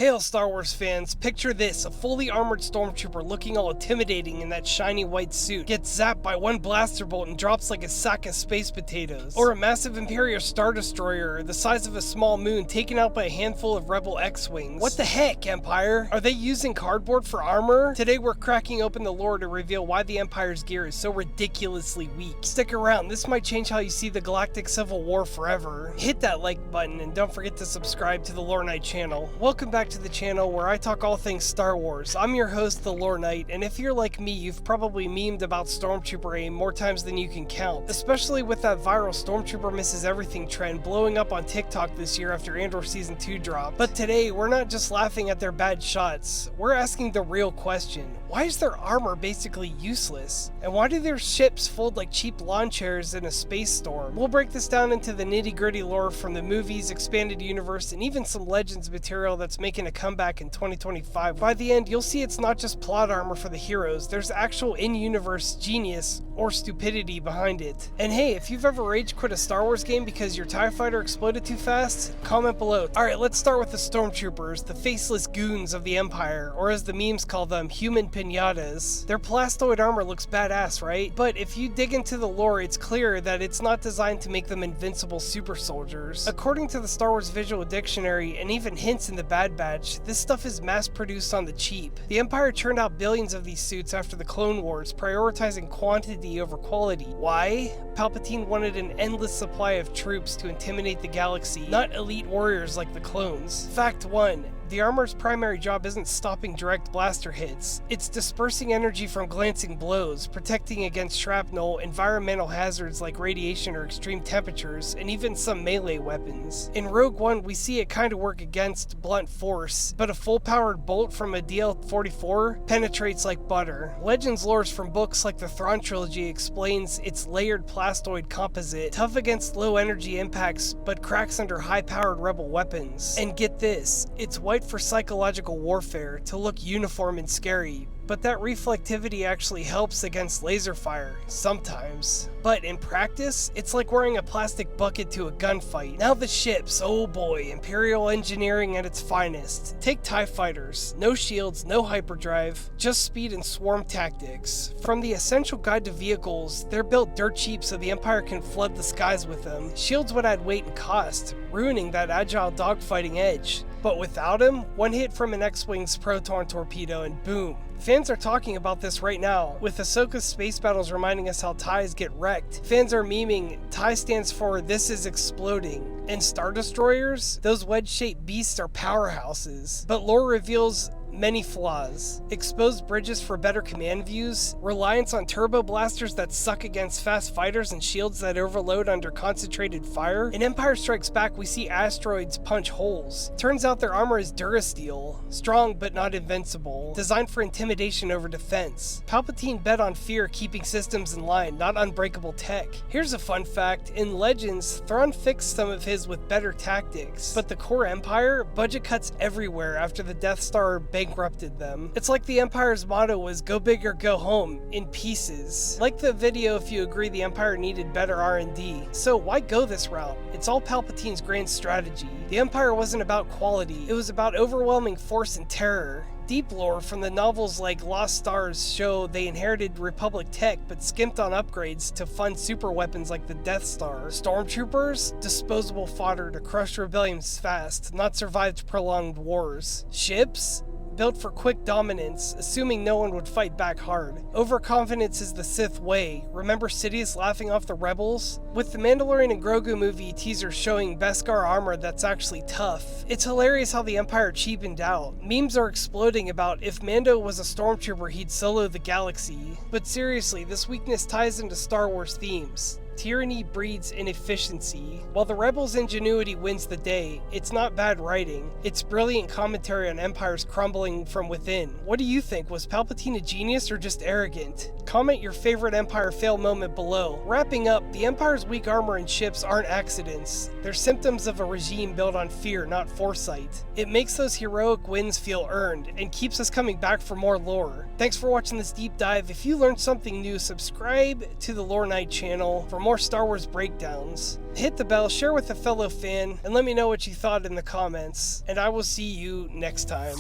Hail Star Wars fans, picture this, a fully armored stormtrooper looking all intimidating in that shiny white suit gets zapped by one blaster bolt and drops like a sack of space potatoes. Or a massive Imperial Star Destroyer the size of a small moon taken out by a handful of Rebel X-Wings. What the heck, Empire? Are they using cardboard for armor? Today we're cracking open the lore to reveal why the Empire's gear is so ridiculously weak. Stick around, this might change how you see the Galactic Civil War forever. Hit that like button and don't forget to subscribe to the Lore Knight channel. Welcome back to the channel where I talk all things Star Wars. I'm your host, the Lore Knight, and if you're like me, you've probably memed about Stormtrooper aim more times than you can count, especially with that viral Stormtrooper misses everything trend blowing up on TikTok this year after Andor Season 2 dropped. But today, we're not just laughing at their bad shots, we're asking the real question. Why is their armor basically useless? And why do their ships fold like cheap lawn chairs in a space storm? We'll break this down into the nitty-gritty lore from the movies, expanded universe, and even some Legends material that's making a comeback in 2025. By the end, you'll see it's not just plot armor for the heroes, there's actual in-universe genius or stupidity behind it. And hey, if you've ever rage quit a Star Wars game because your TIE fighter exploded too fast, comment below. Alright, let's start with the Stormtroopers, the faceless goons of the Empire, or as the memes call them, human pinatas. Their plastoid armor looks badass, right? But if you dig into the lore, it's clear that it's not designed to make them invincible super soldiers. According to the Star Wars Visual Dictionary, and even hints in the Bad Batch, this stuff is mass-produced on the cheap. The Empire churned out billions of these suits after the Clone Wars, prioritizing quantity over quality. Why? Palpatine wanted an endless supply of troops to intimidate the galaxy, not elite warriors like the clones. Fact 1. The armor's primary job isn't stopping direct blaster hits. It's dispersing energy from glancing blows, protecting against shrapnel, environmental hazards like radiation or extreme temperatures, and even some melee weapons. In Rogue One, we see it kinda work against blunt force, but a full-powered bolt from a DL-44 penetrates like butter. Legends lore from books like the Thrawn trilogy explains its layered plastoid composite, tough against low energy impacts, but cracks under high-powered rebel weapons. And get this, it's white for psychological warfare, to look uniform and scary, but that reflectivity actually helps against laser fire, sometimes. But in practice, it's like wearing a plastic bucket to a gunfight. Now the ships, oh boy, Imperial engineering at its finest. Take TIE fighters, no shields, no hyperdrive, just speed and swarm tactics. From the essential guide to vehicles, they're built dirt cheap so the Empire can flood the skies with them. Shields would add weight and cost, ruining that agile dogfighting edge. But without him, one hit from an X-Wing's proton torpedo and boom. Fans are talking about this right now, with Ahsoka's space battles reminding us how TIEs get wrecked. Fans are memeing, TIE stands for "this is exploding." And Star Destroyers? Those wedge-shaped beasts are powerhouses. But lore reveals many flaws. Exposed bridges for better command views, reliance on turbo blasters that suck against fast fighters and shields that overload under concentrated fire. In Empire Strikes Back, we see asteroids punch holes. Turns out their armor is Durasteel, strong but not invincible, designed for intimidation over defense. Palpatine bet on fear keeping systems in line, not unbreakable tech. Here's a fun fact, in Legends, Thrawn fixed some of his with better tactics, but the core Empire, budget cuts everywhere after the Death Star bankrupted them. It's like the Empire's motto was go big or go home, in pieces. Like the video if you agree the Empire needed better R&D. So why go this route? It's all Palpatine's grand strategy. The Empire wasn't about quality, it was about overwhelming force and terror. Deep lore from the novels like Lost Stars show they inherited Republic tech but skimped on upgrades to fund super weapons like the Death Star. Stormtroopers? Disposable fodder to crush rebellions fast, not survive prolonged wars. Ships? Built for quick dominance, assuming no one would fight back hard. Overconfidence is the Sith way. Remember Sidious laughing off the rebels? With the Mandalorian and Grogu movie teasers showing Beskar armor that's actually tough, it's hilarious how the Empire cheapened out. Memes are exploding about if Mando was a stormtrooper he'd solo the galaxy. But seriously, this weakness ties into Star Wars themes. Tyranny breeds inefficiency. While the rebels' ingenuity wins the day, it's not bad writing. It's brilliant commentary on empires crumbling from within. What do you think? Was Palpatine a genius or just arrogant? Comment your favorite Empire fail moment below. Wrapping up, the Empire's weak armor and ships aren't accidents. They're symptoms of a regime built on fear, not foresight. It makes those heroic wins feel earned, and keeps us coming back for more lore. Thanks for watching this deep dive. If you learned something new, subscribe to the Lore Knight channel for more Star Wars breakdowns. Hit the bell, share with a fellow fan, and let me know what you thought in the comments, and I will see you next time.